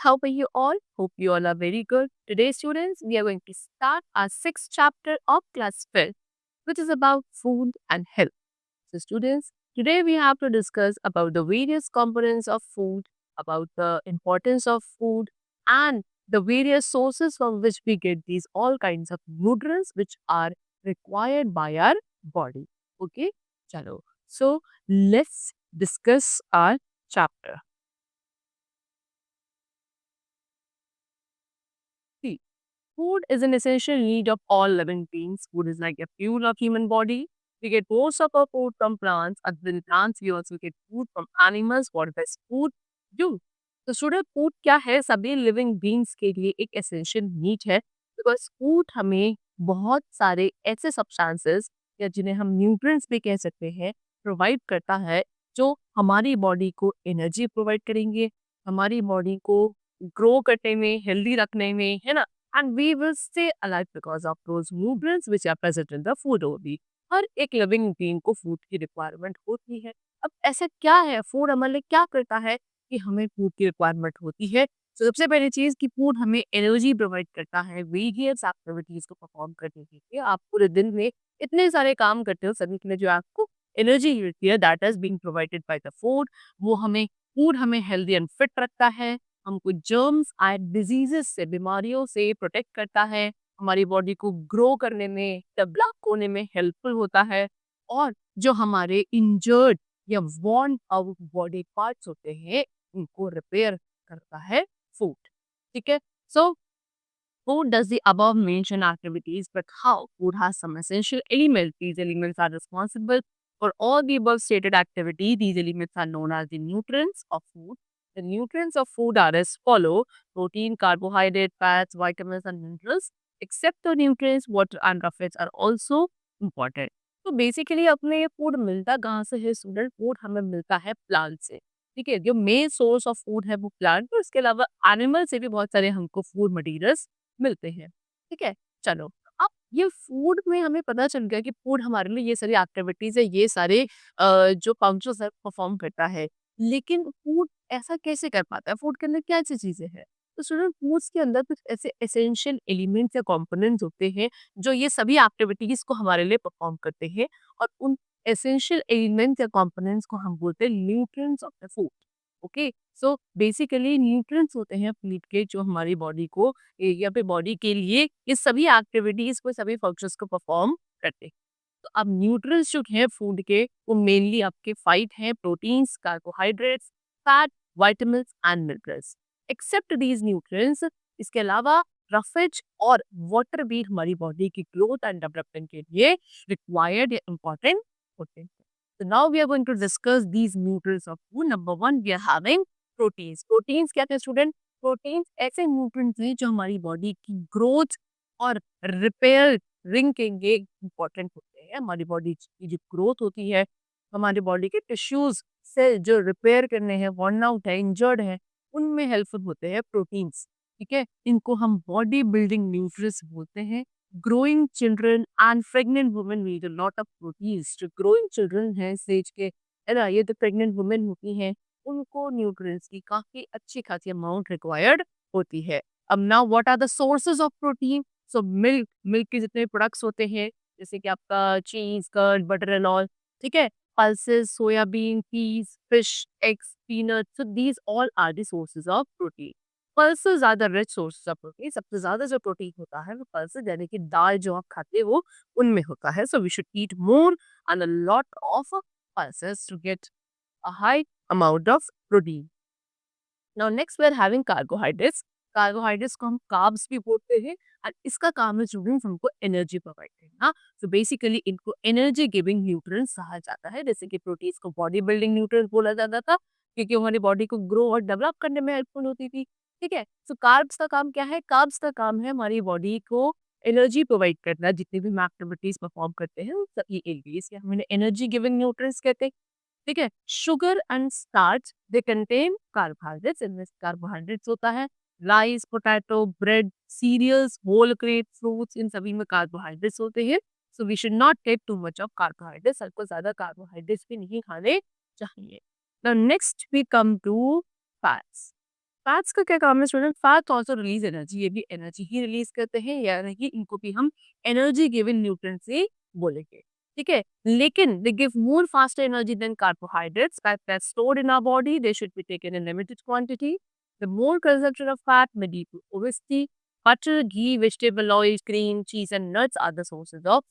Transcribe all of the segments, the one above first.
How are you all? Hope you all are very good. Today, students, we are going to start our sixth chapter of class 12, which is about food and health. So, students, today we have to discuss about the various components of food, about the importance of food, and the various sources from which we get these all kinds of nutrients which are required by our body. Okay, chalo. So, let's discuss our chapter. See, food is an essential need of all living beings. Food is like a fuel of human body. We get most of our food from plants. Other than plants, we also get food from animals. What does food do? तो student food क्या है सभी living beings के लिए एक essential need है because food हमें बहुत सारे ऐसे सब्सटेंसेस या जिन्हें हम न्यूट्रिएंट्स भी कह सकते हैं प्रोवाइड करता है जो हमारी बॉडी को एनर्जी प्रोवाइड करेंगे हमारी बॉडी को ग्रो करने में हेल्दी रखने में है ना and we will stay alive because of those nutrients which are present in the food only. हर एक लिविंग बीइंग को फूड की रिक्वायरमेंट होती है। अब ऐसा क्या है फूड हमारे लिए क्या करता है कि हमें फूड की रिक्वायरमेंट होती है। तो सबसे पहली चीज कि फूड हमें एनर्जी प्रोवाइड करता है वेरियस एक्टिविटीज को परफॉर्म करने के लिए। आप पूरे दिन में इतने सारे काम करते हो सभी के लिए जो आपको एनर्जी मिलती है that is being provided by the food. वो हमें फूड हमें हेल्दी एंड फिट रखता है हमको जर्म्स एंड डिजीजेस से बीमारियों से प्रोटेक्ट करता है हमारी बॉडी को ग्रो करने में डेवलप होने में हेल्पफुल होता है और जो हमारे इंजर्ड या वॉर्न आउट बॉडी पार्ट्स होते हैं उनको रिपेयर करता है फूड ठीक है सो food does the above mentioned activities, but how? Food has some essential elements. These elements are responsible for all the above stated activity. These elements are known as the nutrients of food. The nutrients of food are as follow: protein, carbohydrate, fats, vitamins, and minerals. Except the nutrients, water and fats are also important. तो basically अपने ये food मिलता कहाँ से है student food हमें मिलता है प्लांट से ठीक है जो मेन सोर्स ऑफ फूड है वो प्लांट और इसके अलावा एनिमल से भी बहुत सारे हमको फूड मटेरियल्स मिलते हैं ठीक है चलो अब ये फूड में हमें पता चल गया कि फूड हमारे लिए ये सारी एक्टिविटीज है ये सारे जो फंक्शंस है परफॉर्म करता है लेकिन फूड ऐसा कैसे कर पाता है फूड के अंदर क्या ऐसी चीजें हैं तो स्टूडेंट फूड्स के अंदर कुछ ऐसे एसेंशियल एलिमेंट्स या कंपोनेंट्स होते हैं जो ये सभी एक्टिविटीज को हमारे लिए परफॉर्म करते हैं और उन एसेंशियल एलिमेंट्स या कंपोनेंट्स को हम बोलते हैं nutrients of the food okay so basically nutrients होते हैं फूड के जो हमारी बॉडी को या फिर बॉडी के लिए ये सभी एक्टिविटीज को सभी फंक्शंस को परफॉर्म करते हैं तो अब न्यूट्रिएंट्स जो हैं फूड के वो मेनली आपके फाइव हैं proteins carbohydrates fat vitamins and minerals except these nutrients इसके अलावा रफेज और वाटर भी हमारी बॉडी की ग्रोथ एंड डेवलपमेंट के लिए रिक्वायर्ड या इम्पोर्टेंट होते हैं So now we are going to discuss these nutrients of food. Number one, we are having proteins. Proteins क्या थे स्टूडेंट? Proteins ऐसे nutrients हैं जो हमारी बॉडी की ग्रोथ और रिपेयर रिंग के लिए इम्पोर्टेंट होते हैं हमारी बॉडी की जो ग्रोथ होती है हमारी बॉडी के टिश्यूज सेल जो रिपेयर करने हैं वर्न आउट है इंजर्ड है उनमें हेल्पफुल होते हैं प्रोटीन्स ठीक है इनको हम बॉडी बिल्डिंग न्यूट्रिएंट्स बोलते हैं growing children and pregnant women need a lot of proteins. जो growing children हैं स्टेज के है ना ये तो pregnant women होती हैं उनको nutrients की काफी अच्छी खासी अमाउंट रिक्वायर्ड होती है अब now what are the sources of protein? So milk के जितने प्रोडक्ट्स होते हैं जैसे कि आपका चीज कर्ड बटर एंड ऑल ठीक है pulses soybean peas fish eggs peanut so these all are the sources of protein. Pulses are the rich source of protein सबसे ज्यादा जो प्रोटीन होता है वो पल्सेस यानी कि दाल जो आप खाते हो उनमें होता है so we should eat more and a lot of pulses to get a high amount of protein now next we are having carbohydrates carbohydrates को हम कार्ब्स भी बोलते हैं और इसका काम है स्टूडेंट्स हमको एनर्जी प्रोवाइड करना सो बेसिकली इनको एनर्जी गिविंग न्यूट्रिएंट्स कहा जाता है जैसे कि प्रोटीन्स को बॉडी बिल्डिंग न्यूट्रिएंट्स बोला जाता था क्योंकि हमारी बॉडी को ग्रो और डेवलप करने में हेल्पफुल होती थी ठीक है सो कार्ब्स का काम क्या है कार्ब्स का काम है हमारी बॉडी को एनर्जी प्रोवाइड करना जितनी भी हम एक्टिविटीज परफॉर्म करते हैं उन सभी एलिमेंट्स के हमें एनर्जी गिविंग न्यूट्रिएंट्स कहते हैं ठीक है sugar and starch they contain carbohydrates इनमें कार्बोहाइड्रेट्स होता है rice potato bread cereals whole grain fruits इन सभी में कार्बोहाइड्रेट्स होते हैं so we should not take too much of carbohydrates सबको ज्यादा कार्बोहाइड्रेट्स भी नहीं खाने चाहिए now next we come to fats fats का क्या काम है student? Fat also release energy, ये भी एनर्जी ही रिलीज करते हैं, यानी कि इनको भी हम एनर्जी गिविंग न्यूट्रिएंट्स ही बोलेंगे। ठीक है, लेकिन they give more faster energy than carbohydrates that stored in our body, they should be taken in limited quantity. The more consumption of fat may lead to obesity. Butter, ghee, vegetable oil, cream, cheese and nuts are the sources of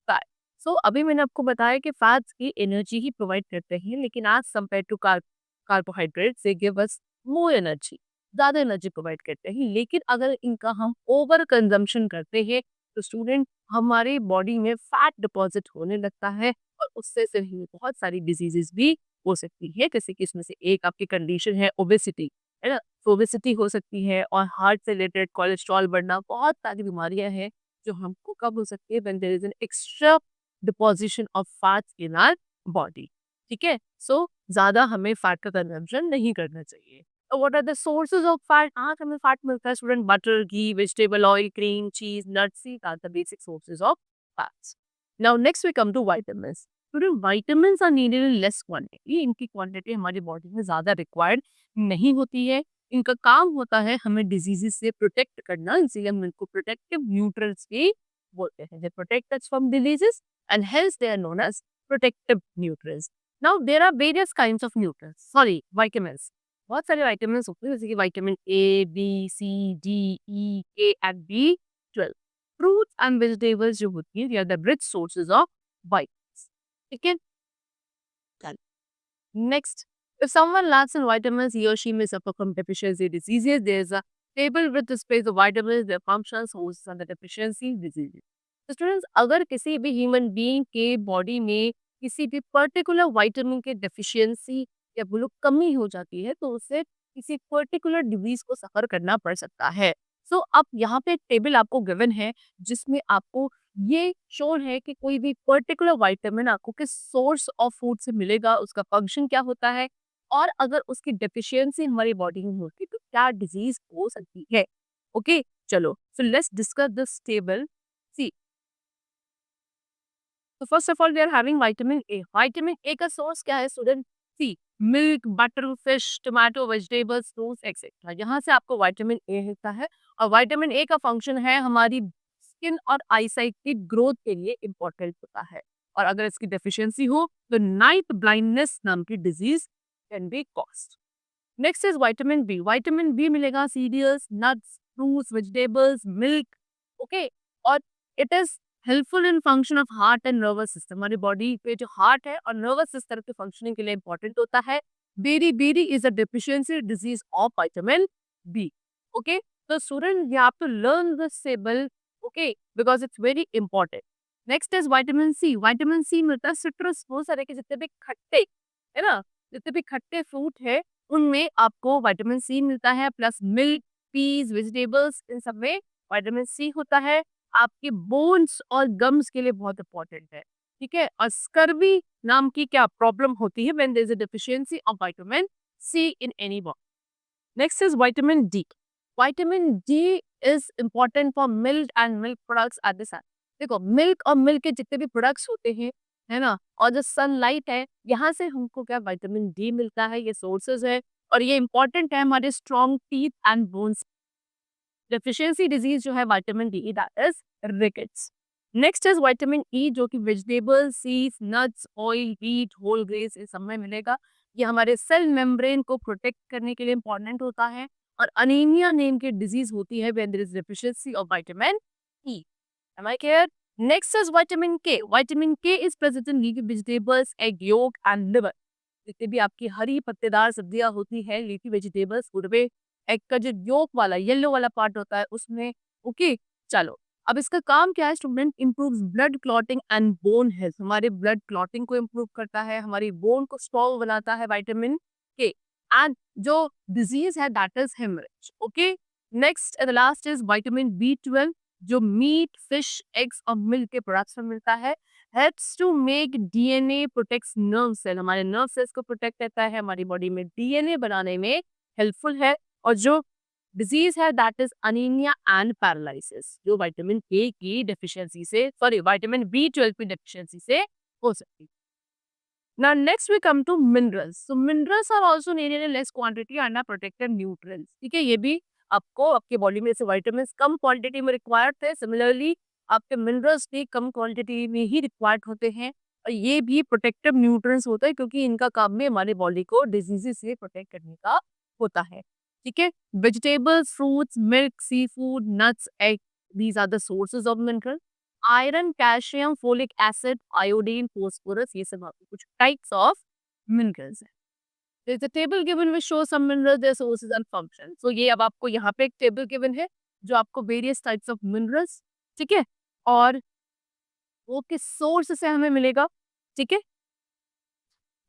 fat. So अभी मैंने आपको बताया कि fats की energy ही provide करते हैं, लेकिन आज compare to carbohydrates they give us more energy, ज़्यादा एनर्जी प्रोवाइड करते हैं। लेकिन अगर इनका हम ओवर कंजम्पशन करते हैं तो स्टूडेंट हमारे बॉडी में फैट डिपॉजिट होने लगता है और उससे से ही बहुत सारी डिजीजेस भी हो सकती है, जैसे कि इसमें से एक आपकी कंडीशन है ओबेसिटी, है ना? तो ओबेसिटी हो सकती है और हार्ट से रिलेटेड कोलेस्ट्रॉल बढ़ना, बहुत सारी बीमारियां हैं जो हमको कब हो सकती है, when there is an extra deposition of fats in our body. ठीक है, सो ज्यादा हमें फैट का कंजम्पशन नहीं करना चाहिए। What are the sources of fat? आज हमें फैट मिलता है student, butter, ghee, vegetable oil, cream, cheese, nuts, these are the basic sources of fats. Now next we come to vitamins. Student vitamins are needed in less quantity, इनकी quantity हमारी body में ज्यादा required नहीं होती है। इनका काम होता है हमें डिजीजेस से प्रोटेक्ट करना, इसलिए हम इनको प्रोटेक्टिव न्यूट्रिएंट्स भी बोलते हैं। They protect us from diseases and hence they are known as protective nutrients. Now there are various kinds of nutrients, sorry vitamins. बहुत सारे विटामिन्स होते हैं, जैसे कि vitamin A, B, C, D, E, K and B 12। Fruits and vegetables जो होती है, they are the rich sources of vitamins. ठीक है, next, if someone lacks in vitamins, he or she may suffer from deficiency diseases. There is a table with displays of vitamins, their functions, sources and the deficiency diseases. तो students, अगर किसी भी human being के body में किसी भी particular vitamin के deficiency या बोलो कमी हो जाती है, तो उससे किसी पर्टिकुलर डिजीज को सफर करना पड़ सकता है। सो अब यहाँ पे एक टेबल आपको गिवन है जिसमें आपको ये श्योर है कि कोई भी पर्टिकुलर विटामिन आपको किस सोर्स ऑफ फूड से मिलेगा, उसका फंक्शन क्या होता है, और अगर उसकी डेफिशिएंसी हमारी बॉडी में होती है तो क्या डिजीज हो सकती है। ओके, चलो, so let's discuss this table. See, तो first of all we are having vitamin A. Vitamin A का सोर्स क्या है student? See, milk, butter, fish, tomato, vegetables, fruits etcetera, यहाँ से आपको विटामिन ए मिलता है। और विटामिन ए का फंक्शन है हमारी स्किन और आईसाइट की ग्रोथ के लिए इम्पोर्टेंट होता है, और अगर इसकी डेफिशिएंसी हो तो नाइट ब्लाइंडनेस नाम की disease can be caused. Next is vitamin B. Vitamin B मिलेगा cereals, nuts, fruits, vegetables, milk. Okay, और it is helpful in function of heart and nervous system. हमारी बॉडी पे जो हार्ट है और नर्वस सिस्टम के फंक्शनिंग के लिए इंपॉर्टेंट होता है। Beri beri is a deficiency disease of vitamin B. Okay, तो student you have to learn this table, okay, because it's very important. Next is vitamin C. Vitamin C मिलता है citrus, बहुत सारे के जितने भी खट्टे, है ना, जितने भी खट्टे फ्रूट है उनमें आपको विटामिन सी मिलता है, प्लस मिल्क, पीज, वेजिटेबल्स, इन सब में विटामिन सी होता है। आपके बोन्स और गम्स के लिए बहुत इंपॉर्टेंट है। ठीक है, और स्कर्वी नाम की क्या प्रॉब्लम होती है when there is a deficiency of vitamin C in any body. Next is vitamin D. Vitamin D is important for milk and milk products at the sun. देखो, मिल्क और मिल्क के जितने भी प्रोडक्ट्स होते हैं, है ना, और जो सनलाइट है, यहाँ से हमको क्या विटामिन डी मिलता है, ये सोर्सेज है, और ये इंपॉर्टेंट है हमारे strong teeth and bones. Deficiency disease जो है vitamin D, that is rickets. Next is vitamin E, जो कि vegetables, seeds, nuts, oil, wheat, whole grains, इस सब में मिलेगा। ये हमारे सेल मेम्ब्रेन को प्रोटेक्ट करने के लिए इंपॉर्टेंट होता है, और अनीमिया नेम की डिजीज होती है when there is deficiency of vitamin E. Am I clear? Next is vitamin K. Vitamin K is present in leafy vegetables, egg yolk and liver. जितने भी आपकी हरी पत्तेदार सब्जियां होती है, लीफी वेजिटेबल्स, उड़वे, एग का जो योक वाला येलो वाला पार्ट होता है उसमें। ओके, चलो, अब इसका काम क्या है student? Improves blood clotting and bone health. हमारे ब्लड क्लॉटिंग को इम्प्रूव करता है, हमारी बोन को स्ट्रॉन्ग बनाता है विटामिन के। एंड जो डिजीज है that is haemorrhage. Okay, next and last is vitamin B 12, जो मीट, फिश, एग्स और मिल्क के प्रोडक्ट्स में मिलता है। Helps to make DNA, protects nerve cell, हमारे नर्व सेल्स को प्रोटेक्ट करता है, हमारी बॉडी में डीएनए बनाने में हेल्पफुल है। और जो डिजीज है that is anaemia and paralysis, जो विटामिन ए की डेफिशिएंसी से, सॉरी, विटामिन बी 12 की डेफिशिएंसी से हो सकती है। Now next we come to minerals. So minerals are also needed in less quantity and are protected nutrients. ठीक है, ये भी आपको आपके बॉडी में से विटामिन्स कम क्वांटिटी में रिक्वायर्ड थे, सिमिलरली आपके मिनरल्स भी कम क्वांटिटी में ही रिक्वायर्ड होते हैं और ये भी प्रोटेक्टिव न्यूट्रिएंट्स होते हैं क्योंकि इनका काम भी हमारे बॉडी को डिजीजेस से प्रोटेक्ट करने का होता है। ठीक है, vegetables, fruits, milk, seafood, nuts, egg, these are the sources of mineral. Iron, calcium, folic acid, iodine, phosphorus, ये सब आपके कुछ टाइप्स ऑफ मिनरल्स हैं। There's a table given which shows some minerals, their sources and functions. So ये अब आपको यहाँ पे एक टेबल गिवन है जो आपको वेरियस टाइप्स ऑफ मिनरल्स, ठीक है, और वो किस सोर्स से हमें मिलेगा, ठीक है,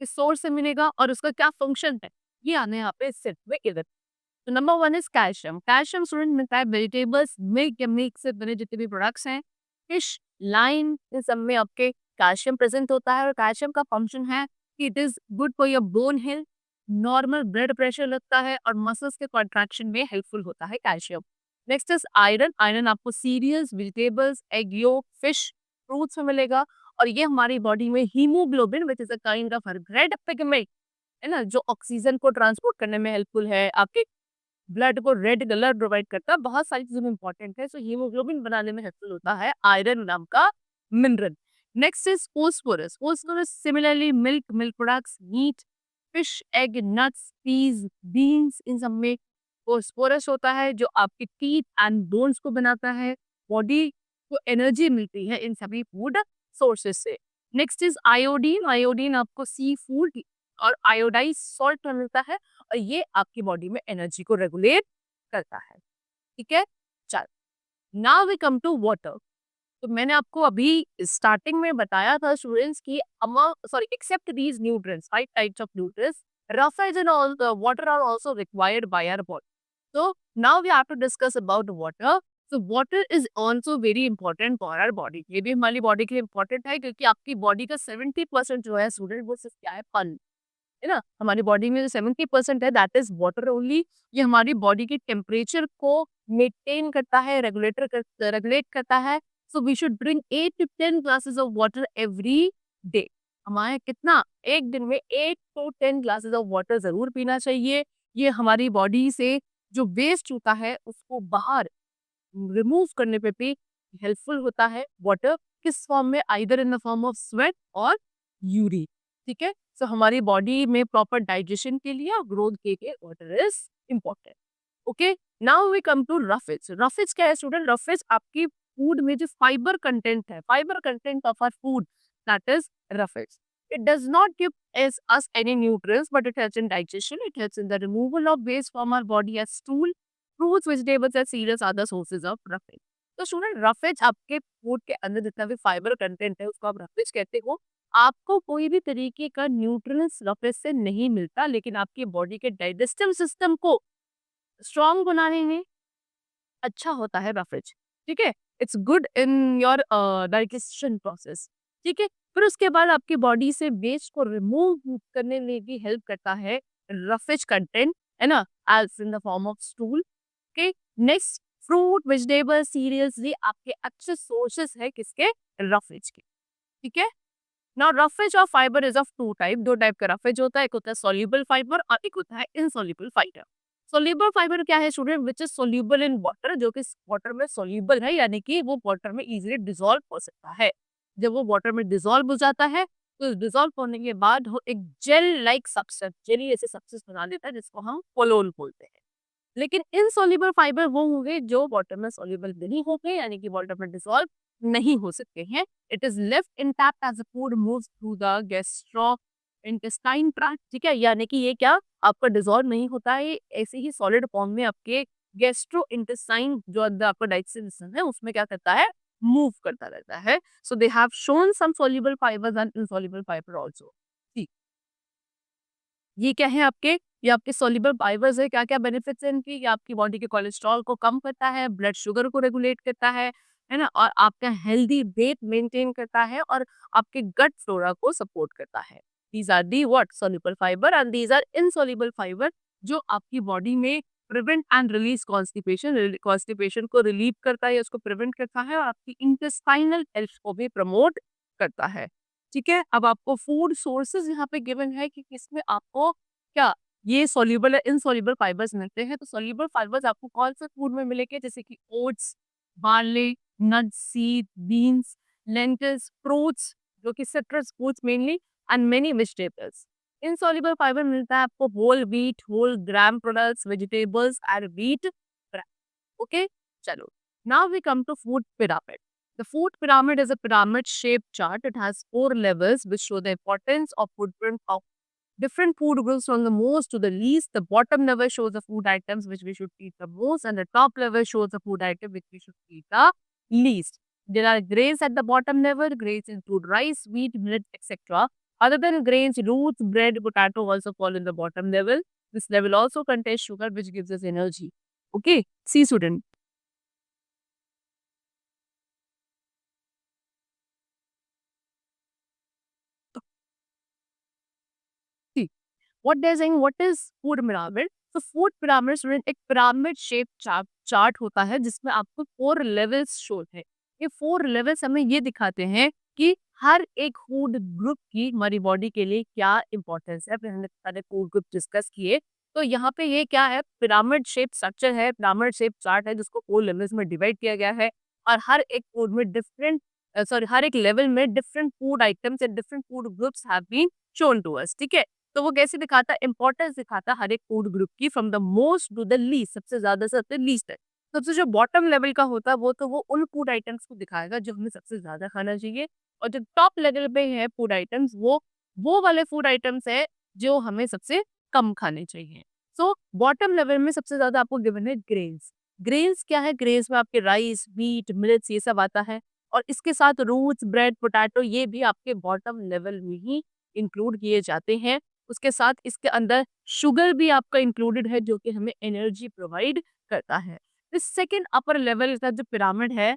किस सोर्स से मिलेगा और उसका क्या फंक्शन है, ये आने यहाँ पे सेट में गिवन। तो number one is calcium. Calcium student मिलता है वेजिटेबल्स, मिल्क या मिल्क से बने जितने भी प्रोडक्ट्स हैं, फिश, लाइन, इन सब में आपके कैल्शियम प्रेजेंट होता है और कैल्शियम का फंक्शन है कि it is good for your bone health, normal blood pressure लगता है और मसल्स के कॉन्ट्रैक्शन में हेल्पफुल होता है calcium. Next is iron. Iron आपको cereals, vegetables, egg yolk, fish, fruits में मिलेगा और ये हमारी बॉडी में haemoglobin which is a kind of red pigment, है ना, जो ऑक्सीजन को ट्रांसपोर्ट करने में हेल्पफुल है, आपके ब्लड को रेड कलर प्रोवाइड करता है, बहुत सारी चीजों में इंपॉर्टेंट है। सो हीमोग्लोबिन बनाने में हेल्पफुल होता है आयरन नाम का mineral. Next is phosphorus. Phosphorus similarly milk, milk products, meat, fish, egg, nuts, peas, beans, इन सब में फोस्फोरस होता है जो आपके टीथ एंड बोन्स को बनाता है, बॉडी को एनर्जी मिलती है इन सभी फूड सोर्सेस से। Next is iodine. आयोडीन आपको सी फूड और आयोडाइज सॉल्ट में मिलता है और ये आपकी बॉडी में एनर्जी को रेगुलेट करता है। ठीक है, चल now we come to water. तो मैंने आपको अभी स्टार्टिंग में बताया था स्टूडेंट्स की except these nutrients, five types of nutrients, roughage and all the water are also required by our body. So now we have to discuss about water. So water is also very important for our body. ये भी हमारी body के लिए important है क्योंकि आपकी body का 70% जो है स्टूडेंट वो सिर्फ क्या है, पानी है ना। हमारी बॉडी में जो 70% है दैट इज वाटर ओनली। ये हमारी बॉडी के टेम्परेचर को मेंटेन करता है, रेगुलेट करता है। So we should drink 8 to 10 glasses of water every day. हमारे कितना, एक दिन में 8 to 10 ग्लासेस ऑफ वाटर जरूर पीना चाहिए। ये हमारी बॉडी से जो वेस्ट होता है उसको बाहर रिमूव करने पे भी हेल्पफुल होता है वाटर। किस फॉर्म में, either in the form of sweat और यूरिन। ठीक है, सो हमारी बॉडी में प्रॉपर डाइजेशन के लिए और ग्रोथ के लिए water is important. Okay, now we come to roughage. Roughage क्या है स्टूडेंट? रफेज आपकी फूड में जो फाइबर कंटेंट है, fibre content of our food, that is roughage. It does not give us any nutrients, but it helps in digestion. It helps in the removal of waste from our body as stool. Fruits, vegetables and cereals are the sources of roughage. तो student roughage आपके food के अंदर जितना भी fibre content है उसको आप roughage कहते हो। आपको कोई भी तरीके का न्यूट्रिएंट्स रफेज से नहीं मिलता, लेकिन आपकी बॉडी के डाइजेस्टिव सिस्टम को स्ट्रॉन्ग बनाने में अच्छा होता है रफेज। ठीक है, it's good in your digestion process. ठीक है, फिर उसके बाद आपकी बॉडी से वेस्ट को रिमूव करने में भी हेल्प करता है रफेज कंटेंट, है ना, as in the form of stool. Okay, next fruit, vegetable, cereals, ये आपके अच्छे सोर्सेस है किसके, रफेज के। ठीक है, now roughage of fibre is of two type. दो टाइप का रफेज होता है, एक होता है सोल्यूबल फाइबर और एक होता है इनसोल्यूबल फाइबर। सोल्यूबल फाइबर क्या है student? Which is soluble in water, जो कि वाटर में सोल्यूबल है, यानी कि वो वाटर में इजीली डिसॉल्व हो सकता है। जब वो वाटर में डिसॉल्व हो जाता है तो डिसॉल्व होने के बाद वो एक जेल लाइक सब्सटेंस, जेली ऐसे सब्सटेंस बना देता है जिसको हम पोलोल बोलते हैं। लेकिन इनसोल्यूबल फाइबर वो होंगे जो वाटर में सोल्यूबल नहीं होंगे, यानी कि वाटर में डिसॉल्व नहीं हो सकते हैं। It is left intact as the food moves through the gastro intestine tract. ठीक है, यानी कि ये क्या आपका डिसॉल्व नहीं होता है, ऐसे ही सॉलिड फॉर्म में आपके गैस्ट्रो इंटेस्टाइन जो अंदर आपका डाइजेस्टिव सिस्टम है उसमें क्या करता है, मूव करता रहता है। So they have shown some soluble fibres and insoluble fibre also. ठीक, ये क्या है आपके, ये आपके सोल्यूबल फाइबर्स है। क्या क्या बेनिफिट्स हैं इनकी? ये आपकी बॉडी के कोलेस्ट्रॉल को कम करता है, ब्लड शुगर को रेगुलेट करता है ना, और आपका हेल्दी वेट मेंटेन करता है और आपके गट फ्लोरा को सपोर्ट करता है। These are the what, soluble fibre, and these are insoluble fibre जो आपकी बॉडी में prevent and release constipation, constipation को रिलीव करता है, उसको प्रिवेंट करता है और आपकी इंटेस्टाइनल हेल्थ को भी प्रमोट करता है। ठीक है, अब आपको फूड सोर्सेज यहाँ पे गिवन है कि किसमें आपको क्या ये सॉल्युबल या इनसॉल्युबल फाइबर्स मिलते हैं। तो सॉल्युबल फाइबर्स आपको कौन से फूड में मिलेंगे, जैसे कि oats, barley, nuts, seed, beans, lentils, fruits जो कि citrus fruits mainly, and many vegetables. Insoluble fibre मिलता है आपको whole wheat, whole gram products, vegetables and wheat. Okay, चलो, now we come to food pyramid. The food pyramid is a pyramid shaped chart. It has four levels which show the importance of footprint of different food groups from the most to the least. The bottom level shows the food items which we should eat the most, and the top level shows the food item which we should eat the least. There are grains at the bottom level. Grains include rice, wheat, millet, etc. Other than grains, roots, bread, potato also fall in the bottom level. This level also contains sugar which gives us energy. Okay, see student. See, what they're saying, what is food pyramid? तो food pyramid student एक pyramid shape chart होता है जिसमें आपको 4 levels show है। ये 4 levels हमें ये दिखाते हैं कि हर एक फूड ग्रुप की हमारी बॉडी के लिए क्या इंपॉर्टेंस है। फिर हमने सारे फूड ग्रुप डिस्कस किए। तो यहाँ पे ये क्या है, पिरामिड शेप स्ट्रक्चर है, पिरामिड शेप चार्ट है जिसको 4 लेवल्स में डिवाइड किया गया है। और हर एक फूड में डिफरेंट हर एक लेवल में different food items and different food groups have been shown to us. ठीक है, तो वो कैसे दिखाता है, इंपॉर्टेंस दिखाता है हर एक फूड ग्रुप की, from the most to the least, सबसे ज्यादा से सबसे लीस्ट तक। सबसे जो बॉटम लेवल का होता है वो उन फूड आइटम्स को दिखाएगा जो हमें सबसे ज्यादा खाना चाहिए, और जो टॉप लेवल पे है फूड आइटम्स वो वाले फूड आइटम्स है जो हमें सबसे कम खाने चाहिए। सो बॉटम लेवल में सबसे ज्यादा आपको गिवन है ग्रेन्स। ग्रेन्स क्या है, ग्रेन्स में आपके राइस, व्हीट, मिलेट्स ये सब आता है, और इसके साथ रूट्स, ब्रेड, पोटैटो ये भी आपके बॉटम लेवल में ही इंक्लूड किए जाते हैं। उसके साथ इसके अंदर शुगर भी आपका इंक्लूडेड है जो कि हमें एनर्जी प्रोवाइड करता है। इस सेकेंड अपर लेवल का जो पिरामिड है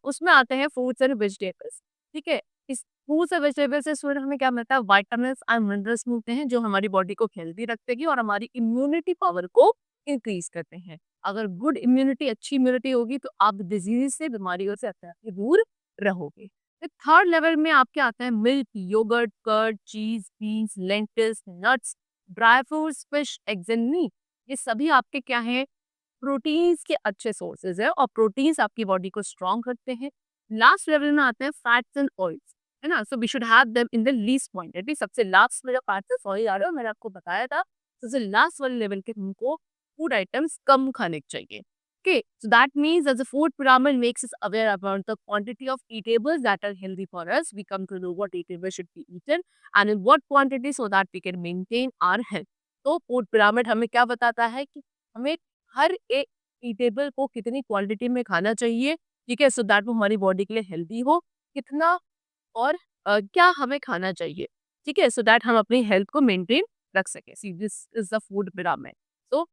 उसमें आते हैं फ्रूट्स एंड वेजिटेबल्स। ठीक है, इस फ्रूट्स और वेजिटेबल्स से स्टूडेंट हमें क्या मिलता है, विटामिन्स एंड मिनरल्स मिलते हैं जो हमारी बॉडी को हेल्दी रखते हैं और हमारी इम्यूनिटी पावर को इंक्रीज करते हैं। अगर गुड इम्यूनिटी, अच्छी इम्यूनिटी होगी तो आप डिजीज से, बीमारियों से अपने आप ही दूर रहोगे। थर्ड लेवल में आपके आता है milk, yoghurt, curd, cheese, beans, lentils, nuts, dry fruits, fish, eggs and meat. ये सभी आपके क्या हैं, प्रोटीन्स के अच्छे सोर्सेज है, और प्रोटीन्स आपकी बॉडी को स्ट्रॉन्ग करते हैं। लास्ट लेवल में आते हैं फैट्स एंड ऑयल्स, है ना। So we should have them in the least quantity. सबसे लास्ट में जो फैट्स एंड ऑयल आ रहे हो, मैंने आपको बताया था, सबसे लास्ट वाले लेवल के हमको फूड आइटम्स कम खाने चाहिए। Okay, so that means as the food pyramid makes us aware about the quantity of eatables that are healthy for us, we come to know what eatables should be eaten and in what quantity so that we can maintain our health. तो food pyramid हमें क्या बताता है कि हमें हर एक eatable को कितनी क्वांटिटी में खाना चाहिए, ठीक है, सो दैट वो हमारी बॉडी के लिए हेल्दी हो, कितना और क्या हमें खाना चाहिए, ठीक है, सो दैट हम अपनी हेल्थ को मेंटेन रख सके। See this is the food pyramid. So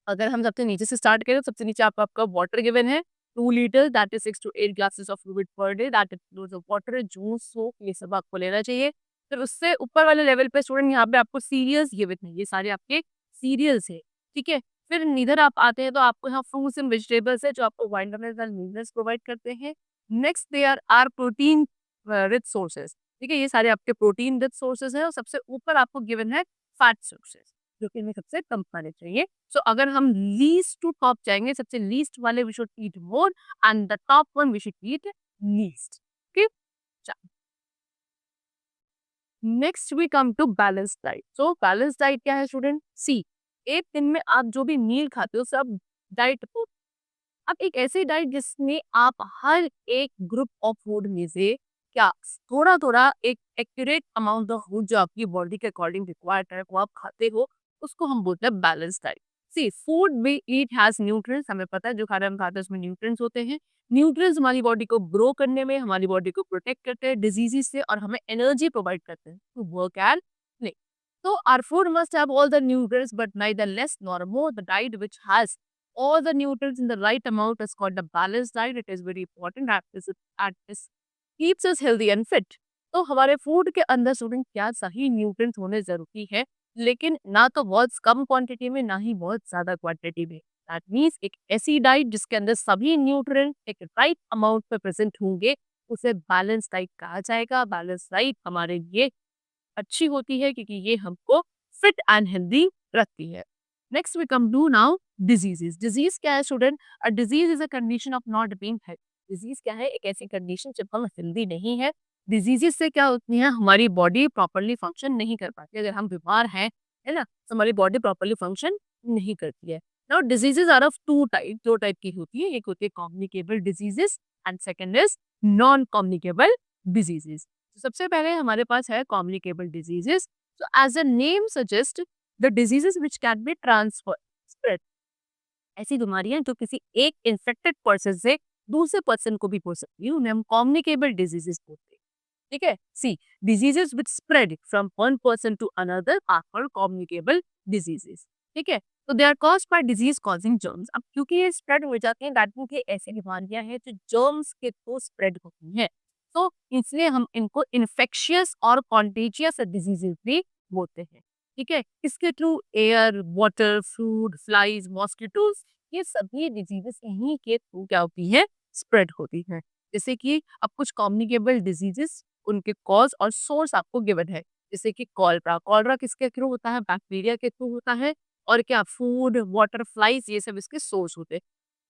अगर हम सबसे नीचे से स्टार्ट करें तो सबसे नीचे आपका वाटर गिवन है 2 litre, that is 6 to 8 glasses of fluid per day, that includes water, juice, soap, ये सब आपको लेना चाहिए। फिर उससे ऊपर वाले लेवल पे स्टूडेंट यहाँ पे आपको सीरियल्स गिवन है, ये सारे आपके सीरियल्स है, ठीक है। फिर नीदर आप आते हैं तो आपको यहाँ फ्रूट्स एंड वेजिटेबल्स है जो आपको विटामिन्स एंड मिनरल्स प्रोवाइड करते हैं। Next they are protein rich sources, ठीक है, ये सारे आपके प्रोटीन रिच सोर्सेज है, और सबसे ऊपर आपको गिवन है फैट सोर्सेज जो कि हमें सबसे कम खाने चाहिए। सो अगर हम लीस्ट टू टॉप जाएंगे, सबसे लीस्ट वाले we should eat more and the top one we should eat least. Okay, next we come to balance diet. So balance diet क्या है स्टूडेंट, सी एक दिन में आप जो भी मील खाते हो सब डाइट, अब एक ऐसी डाइट जिसमें आप हर एक ग्रुप ऑफ फूड में से क्या थोड़ा थोड़ा एक एक्यूरेट अमाउंट ऑफ फूड जो आपकी बॉडी के अकॉर्डिंग रिक्वायर्ड है वो आप खाते हो, उसको हम बोलते हैं balance diet. See food we eat has nutrients, हमें पता है जो खाना हम खाते हैं उसमें न्यूट्रिएंट्स होते हैं। न्यूट्रिएंट्स हमारी बॉडी को ग्रो करने में, हमारी बॉडी को प्रोटेक्ट करते हैं डिजीजेस से, और हमें एनर्जी प्रोवाइड करते हैं to work and play. So our food must have all the nutrients, but neither less nor more. The diet which has all the nutrients in the right amount is called a balanced diet. It is very important at this keeps us healthy and fit. तो हमारे food के अंदर student क्या सही nutrients होने जरूरी है, लेकिन ना तो बहुत कम क्वांटिटी में ना ही बहुत ज्यादा क्वांटिटी में। दैट मीन्स एक ऐसी डाइट जिसके अंदर सभी न्यूट्रिएंट एक राइट अमाउंट पे प्रेजेंट होंगे, उसे बैलेंस डाइट कहा जाएगा। बैलेंस डाइट हमारे लिए अच्छी होती है क्योंकि ये हमको फिट एंड हेल्दी रखती है। Next we come to now diseases. Disease क्या है student? A disease is a condition of not being healthy. Disease क्या है? एक ऐसी कंडीशन जब हम हेल्दी नहीं है। डिजीजेस से क्या होती है? हमारी बॉडी प्रॉपरली फंक्शन नहीं कर पाती। अगर हम बीमार हैं, है ना, तो हमारी बॉडी प्रॉपरली फंक्शन नहीं करती है। Now diseases are of two type, दो टाइप की होती है। एक होती है communicable diseases and second is non communicable diseases. तो सबसे पहले हमारे पास है communicable diseases. So as the name suggests, the diseases which can be transferred, spread. ऐसी बीमारियां जो किसी एक इन्फेक्टेड पर्सन से दूसरे पर्सन को भी हो सकती है, उन्हें हम कम्युनिकेबल डिजीजेस बोलते हैं। ठीक है, see diseases which spread from one person to another are called communicable diseases. ठीक है, तो they are caused by disease causing germs. अब क्योंकि ये स्प्रेड हो जाते हैं, दैट मींस ये ऐसी बीमारियां हैं जो जर्म्स के थ्रू स्प्रेड होती हैं, तो इसलिए हम इनको इन्फेक्शियस और कॉन्टेजियस डिजीजेस भी बोलते हैं। ठीक है, इसके through air, water, food, flies, mosquitoes, ये सभी डिजीजेस इन्हीं के थ्रू क्या होती है? स्प्रेड होती हैं। जैसे कि अब कुछ कम्युनिकेबल डिजीजेस, उनके कॉज और सोर्स आपको गिवन है। जैसे कि कॉलरा, कॉलरा किसके थ्रू होता है? बैक्टीरिया के थ्रू होता है। और क्या फूड, वाटर, फ्लाइज, ये सब इसके सोर्स होते हैं।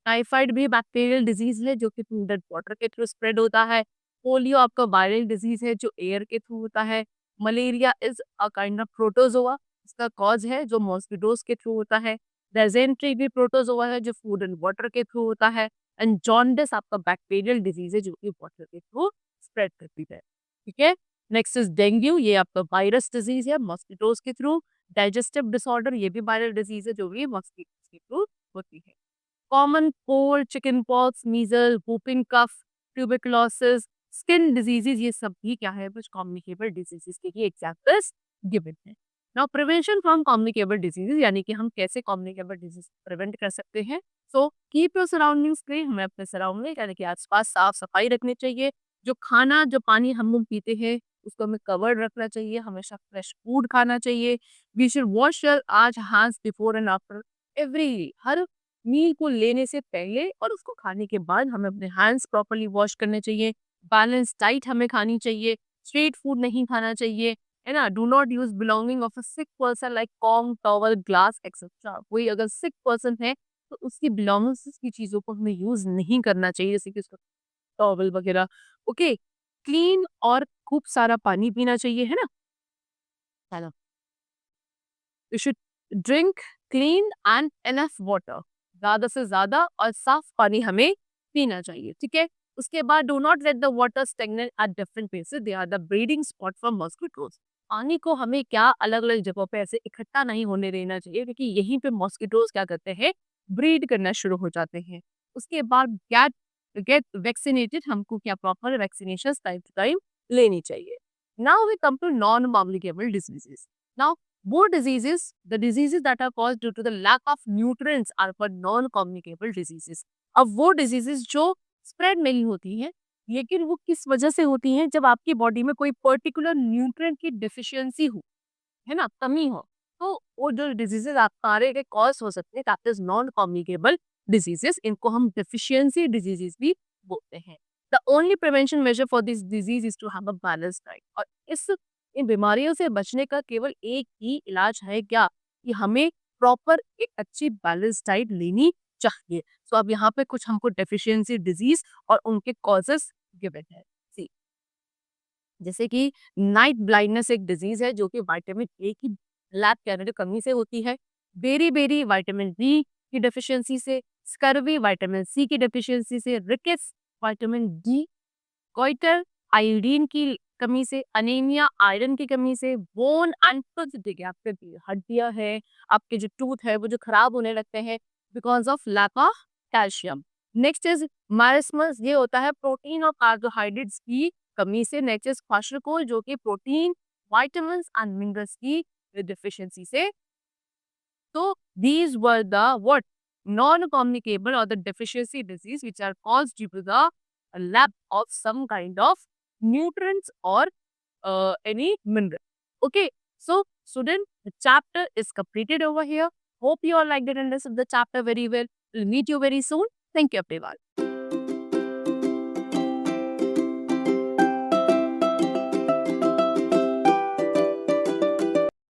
टाइफाइड भी बैक्टीरियल डिजीज है जो कि फूड एंड वाटर के थ्रू स्प्रेड होता है। पोलियो आपका वायरल डिजीज है जो एयर के थ्रू होता है। Malaria is a kind of protozoa, इसका कॉज है जो मॉस्किटोज के थ्रू होता है। डेजेंट्री भी प्रोटोजोआ है जो फूड एंड वाटर के थ्रू होता है। एंड जॉन्डिस आपका बैक्टीरियल डिजीज है जो कि वाटर के थ्रू स्प्रेड करती है। ठीक है, नेक्स्ट इज डेंगू, ये आपका वायरस डिजीज है मॉस्किटोज के थ्रू। डाइजेस्टिव डिसऑर्डर, ये भी वायरल डिजीज है जो भी मॉस्किटोज के थ्रू होती है। Common cold, chicken pox, measle, whooping cough, tuberculosis, skin diseases, ये सब भी क्या है? कुछ कम्युनिकेबल डिजीजेस के ही एग्जांपल्स गिवन है। Now prevention from communicable diseases, यानी कि हम कैसे कम्युनिकेबल डिजीज प्रिवेंट कर सकते हैं। So keep your surroundings clean, हमें अपने सराउंडिंग यानी कि आसपास साफ सफाई रखनी चाहिए। जो खाना, जो पानी हम लोग पीते हैं, उसको हमें कवर्ड रखना चाहिए। हमेशा फ्रेश फूड खाना चाहिए। वी शुड वॉश योर आज hands before and after every, हर मील को लेने से पहले और उसको खाने के बाद हमें अपने हैंड्स प्रॉपर्ली वॉश करने चाहिए। बैलेंस डाइट हमें खानी चाहिए। स्ट्रीट फूड नहीं खाना चाहिए, है ना। Do not use belonging of a sick person like com, towel, glass etcetera. कोई अगर सिक पर्सन है तो उसकी बिलोंगिंग्स की चीजों को हमें यूज नहीं करना चाहिए, जैसे कि उसका टॉवल वगैरह। ओके, क्लीन और खूब सारा पानी पीना चाहिए, है ना। You should drink clean and enough water, ज्यादा से ज्यादा और साफ पानी हमें पीना चाहिए। ठीक है, उसके बाद do not let the water stagnate at different places, they are the breeding spot for mosquitoes. पानी को हमें क्या अलग अलग जगहों पे ऐसे इकट्ठा नहीं होने देना चाहिए, क्योंकि यहीं पे मॉस्किटोज क्या करते हैं? ब्रीड करना शुरू हो जाते हैं। उसके बाद गेट गेट वैक्सीनेटेड, हमको क्या proper vaccination time to time लेनी चाहिए। Now we come to non communicable diseases. Now more diseases, the diseases that are caused due to the lack of nutrients are called non-communicable diseases. अब वो diseases जो spread नहीं होती हैं, लेकिन वो किस वजह से होती हैं? जब आपकी बॉडी में कोई पर्टिकुलर न्यूट्रिएंट की डिफिशियंसी हो, है ना, कमी हो, तो वो जो डिजीजेस आप सारे के कॉज हो सकते हैं, that is non communicable diseases. इनको हम डेफिशिएंसी डिजीजेस भी बोलते हैं। The only prevention measure for this disease is to have a balance diet. और इस इन बीमारियों से बचने का केवल एक ही इलाज है, क्या? कि हमें प्रॉपर एक अच्छी बैलेंस डाइट लेनी चाहिए। सो अब यहाँ पे कुछ हमको डेफिशिएंसी डिजीज और उनके कॉजेस गिवन है। See, जैसे कि नाइट ब्लाइंडनेस एक डिजीज है जो कि विटामिन ए की लैब कैरेट कमी से होती है। बेरी बेरी विटामिन डी की डेफिशिएंसी से। स्कर्वी विटामिन सी की डेफिशिएंसी से। Rickets vitamin D. Goitre iodine की कमी से। अनीमिया आयरन की कमी से। बोन एंड टूथ डिगे, आपके हड्डियां है, आपके जो टूथ है वो जो खराब होने लगते हैं because of lack of calcium. Next is marasmus, ये होता है प्रोटीन और कार्बोहाइड्रेट्स की कमी से। नेक्स्ट इज क्वाशरकोल, जो कि प्रोटीन, विटामिन एंड मिनरल्स की डिफिशियंसी से। So these were the what? Non-communicable or the deficiency disease which are caused due to the lack of some kind of nutrients or any mineral. Okay, so student, the chapter is completed over here. Hope you all liked it and understood the chapter very well. We'll meet you very soon. Thank you everyone.